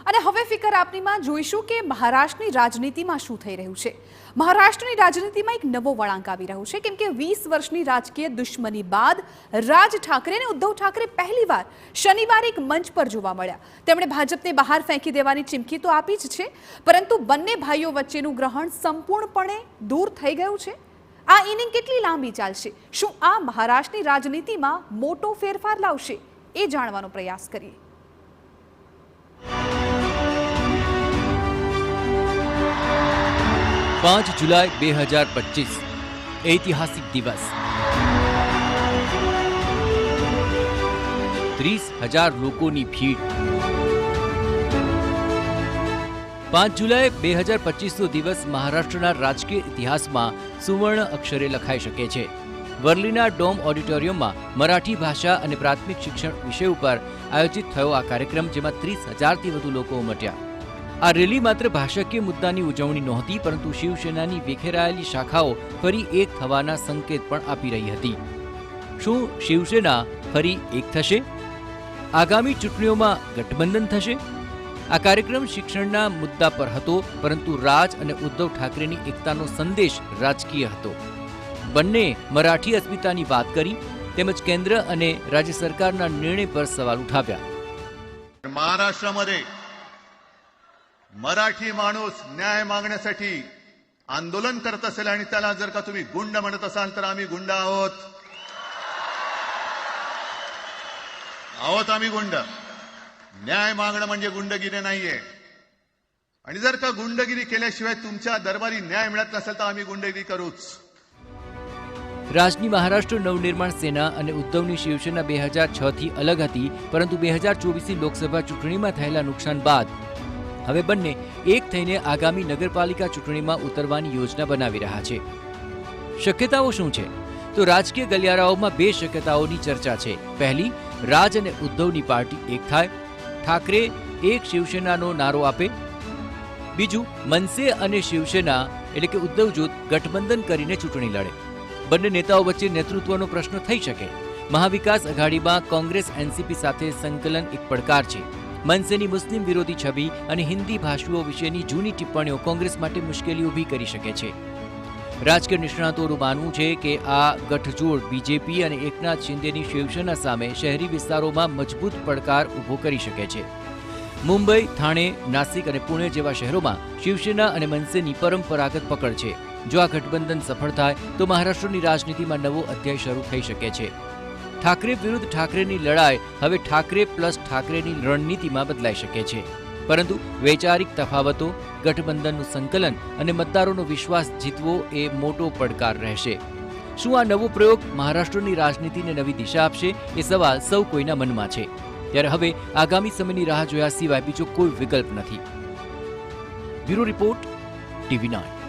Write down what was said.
અને હવે ફિકર આપનીમાં જોઈશું કે મહારાષ્ટ્રની રાજનીતિમાં શું થઈ રહ્યું છે। મહારાષ્ટ્રની રાજનીતિમાં એક નવો વળાંક આવી રહ્યો છે કેમ કે 20 વર્ષની રાજકીય દુશ્મની બાદ રાજ ઠાકરે અને ઉદ્ધવ ઠાકરે પહેલીવાર શનિવારે એક મંચ પર જોવા મળ્યા। તેમણે ભાજપને બહાર ફેંકી દેવાની ચીમકી તો આપી જ છે, પરંતુ બંને ભાઈઓ વચ્ચેનું ગ્રહણ સંપૂર્ણપણે દૂર થઈ ગયું છે। આ ઇનિંગ કેટલી લાંબી ચાલશે? શું આ મહારાષ્ટ્રની રાજનીતિમાં મોટો ફેરફાર લાવશે? એ જાણવાનો પ્રયાસ કરીએ। 5 जुलाई 2025 ऐतिहासिक दिवस। 30,000 लोगों की भीड़। 5 जुलाई 2025 दिवस महाराष्ट्रना राजकीय इतिहास में सुवर्ण अक्षरे लखाई शके छे। वर्लीना डोम ऑडिटोरियम में मराठी भाषा और प्राथमिक शिक्षण विषय पर आयोजित थयो आ कार्यक्रम जेमां 30,000 थी वधु लोको उमट्या। आ रेली मात्र भाषाकीय मुद्दानी उजवणी नहोती, परंतु शिवसेनानी विखेरायेली शाखाओ फरी एक थवाना संकेत पण आपी रही हती। शुं शिवसेना फरी एक थशे? आगामी चूंटणीओमां गठबंधन थशे? आ कार्यक्रम शिक्षणना मुद्दा पर हतो, परंतु राज अने उद्धव ठाकरेनी एकतानो संदेश राजकीय हतो। बंने मराठी अस्मितानी वात करी तेमज केंद्र अने राज्य सरकारना निर्णय पर सवाल उठाव्या। महाराष्ट्रामध्ये मराठी माणूस न्याय मागण्यासाठी आंदोलन करत असेल आणि त्याला जर का तुम्ही गुंड म्हणत असाल तर आम्ही गुंड आहोत। आम्ही गुंड। न्याय मागणं म्हणजे गुंडगिरी नाहीये, आणि जर का गुंडगिरी केल्याशिवाय तुमच्या दरबारी न्याय मिळत नसेल तर आम्ही गुंडगिरी करूच। રાજની મહારાષ્ટ્ર નવનિર્માણ સેના અને ઉદ્ધવની શિવસેના 2006 થી અલગ હતી, પરંતુ 2024ની લોકસભા ચૂંટણીમાં થયેલા નુકસાન બાદ હવે બંને એક થઈને આગામી નગરપાલિકા ચૂંટણીમાં ઉતરવાની યોજના બનાવી રહ્યા છે। શક્યતાઓ શું છે? તો રાજકીય ગલિયારાઓમાં બે શક્યતાઓની ચર્ચા છે। પહેલી, રાજ અને ઉદ્ધવની પાર્ટી એક થાય, ઠાકરે એક શિવસેનાનો નારો આપે। બીજું, મનસે અને શિવસેના એટલે કે ઉદ્ધવ જૂથ ગઠબંધન કરીને ચૂંટણી લડે। બંને નેતાઓ વચ્ચે નેતૃત્વનો પ્રશ્ન થઈ શકે। મહાવિકાસ અઘાડીમાં કોંગ્રેસ એનસીપી સાથે સંકલન એક પડકાર છે। મનસેની મુસ્લિમ વિરોધી છબી અને હિન્દી ભાષીઓ વિશેની જૂની ટિપ્પણીઓ કોંગ્રેસ માટે મુશ્કેલી ઊભી કરી શકે છે। રાજકીય નિષ્ણાતોનું માનવું છે કે આ ગઠજોડ બીજેપી અને એકનાથ શિંદેની શિવસેના સામે શહેરી વિસ્તારોમાં મજબૂત પડકાર ઊભો કરી શકે છે। મુંબઈ, થાણે, નાસિક અને પુણે જેવા શહેરોમાં શિવસેના અને મનસેની પરંપરાગત પકડ છે। જો આ ગઠબંધન સફળ થાય તો મહારાષ્ટ્રની રાજનીતિમાં નવો અધ્યાય શરૂ થઈ શકે છે। ઠાકરે વિરુદ્ધ ઠાકરેની લડાઈ હવે ઠાકરે પ્લસ ઠાકરેની રણનીતિમાં બદલાઈ શકે છે, પરંતુ વૈચારિક તફાવતો, ગઠબંધનનું સંકલન અને મતદારોનો વિશ્વાસ જીતવો એ મોટો પડકાર રહેશે। શું આ નવો પ્રયોગ મહારાષ્ટ્રની રાજનીતિને નવી દિશા આપશે? એ સવાલ સૌ કોઈના મનમાં છે। ત્યારે હવે આગામી સમયની રાહ જોયા સિવાય બીજો કોઈ વિકલ્પ નથી। Bureau report, TV9।